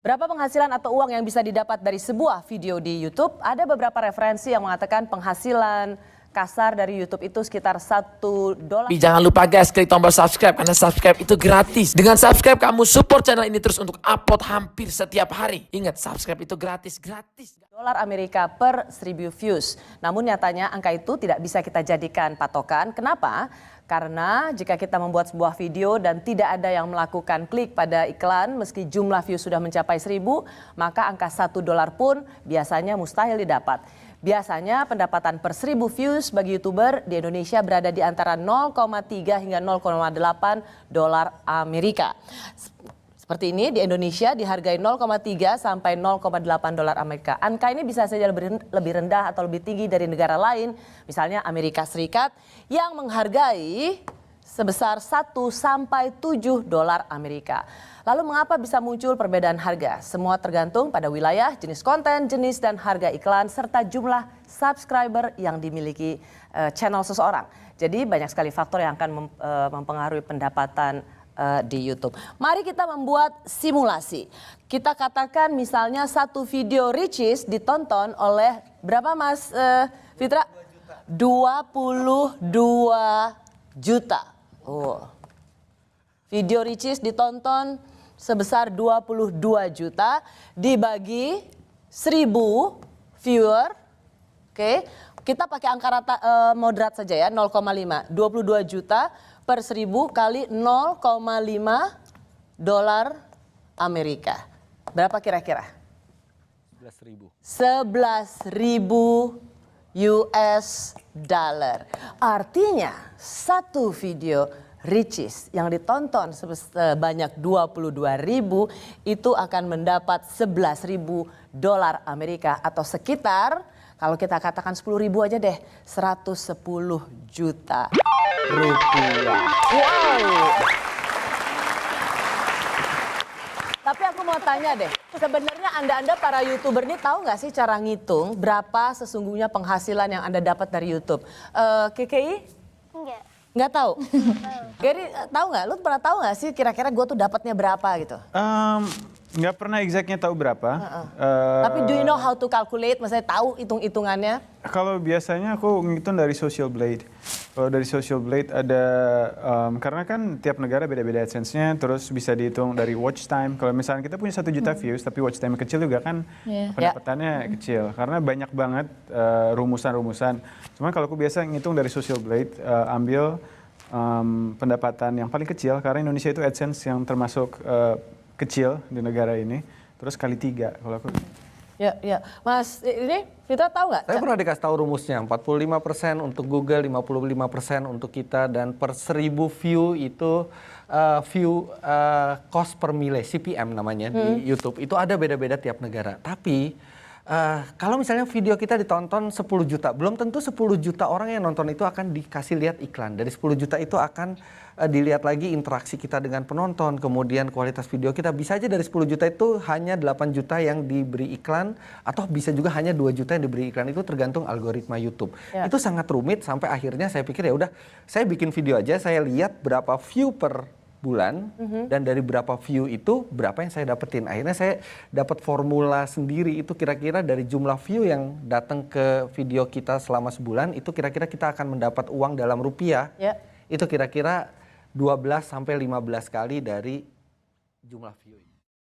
Berapa penghasilan atau uang yang bisa didapat dari sebuah video di YouTube? Ada beberapa referensi yang mengatakan penghasilan kasar dari YouTube itu sekitar $1. Jangan lupa guys, klik tombol subscribe karena subscribe itu gratis. Dengan subscribe kamu support channel ini terus untuk upload hampir setiap hari. Ingat, subscribe itu gratis. Dolar Amerika per 1000 views. Namun nyatanya angka itu tidak bisa kita jadikan patokan. Kenapa? Karena jika kita membuat sebuah video dan tidak ada yang melakukan klik pada iklan meski jumlah views sudah mencapai 1000, maka angka $1 pun biasanya mustahil didapat. Biasanya pendapatan per 1000 views bagi YouTuber di Indonesia berada di antara 0,3 hingga 0,8 dolar Amerika. Seperti ini di Indonesia dihargai 0,3 sampai 0,8 dolar Amerika. Angka ini bisa saja lebih rendah atau lebih tinggi dari negara lain, misalnya Amerika Serikat yang menghargai sebesar 1 sampai 7 dolar Amerika. Lalu mengapa bisa muncul perbedaan harga? Semua tergantung pada wilayah, jenis konten, jenis dan harga iklan serta jumlah subscriber yang dimiliki channel seseorang. Jadi banyak sekali faktor yang akan mempengaruhi pendapatan di YouTube. Mari kita membuat simulasi. Kita katakan misalnya satu video Ricis ditonton oleh berapa Mas Fitra? 22 juta. Oh. Video Ricis ditonton sebesar 22 juta dibagi 1000 viewer. Oke, kita pakai angka rata moderat saja ya, 0,5. 22 juta per 1000 kali 0,5 dolar Amerika. Berapa kira-kira? 11.000. 11.000 US dollar. Artinya satu video Ricis yang ditonton sebanyak 22.000 itu akan mendapat 11.000 dolar Amerika atau sekitar, kalau kita katakan 10.000 aja deh, 110 juta rupiah. Wow. Tapi aku mau tanya deh, sebenarnya Anda para YouTuber ini tahu nggak sih cara ngitung berapa sesungguhnya penghasilan yang Anda dapat dari YouTube? KKI? Enggak. Nggak tahu? Gary, tahu nggak? Lu pernah tahu nggak sih kira-kira gue tuh dapatnya berapa gitu? Nggak pernah exactnya tahu berapa. Tapi do you know how to calculate? Maksudnya tahu hitung-hitungannya? Kalau biasanya aku ngitung dari Social Blade. Kalau dari Social Blade ada, karena kan tiap negara beda-beda AdSense-nya, terus bisa dihitung dari watch time. Kalau misalnya kita punya 1 juta views, tapi watch time kecil juga kan pendapatannya kecil. Karena banyak banget rumusan-rumusan. Cuman kalau aku biasa ngitung dari Social Blade, ambil pendapatan yang paling kecil, karena Indonesia itu AdSense yang termasuk kecil di negara ini, terus kali 3 kalau aku. Ya. Mas, ini Fitra tahu nggak? Saya pernah dikasih tahu rumusnya, 45% untuk Google, 55% untuk kita, dan per 1000 view itu cost per mile, CPM namanya di YouTube. Itu ada beda-beda tiap negara. Tapi kalau misalnya video kita ditonton 10 juta, belum tentu 10 juta orang yang nonton itu akan dikasih lihat iklan. Dari 10 juta itu akan dilihat lagi interaksi kita dengan penonton, kemudian kualitas video kita. Bisa aja dari 10 juta itu hanya 8 juta yang diberi iklan, atau bisa juga hanya 2 juta yang diberi iklan. Itu tergantung algoritma YouTube. Itu sangat rumit sampai akhirnya saya pikir ya udah, saya bikin video aja, saya lihat berapa view per bulan, dan dari berapa view itu berapa yang saya dapetin. Akhirnya saya dapat formula sendiri, itu kira-kira dari jumlah view yang datang ke video kita selama sebulan, itu kira-kira kita akan mendapat uang dalam rupiah. Itu kira-kira 12 sampai 15 kali dari jumlah view.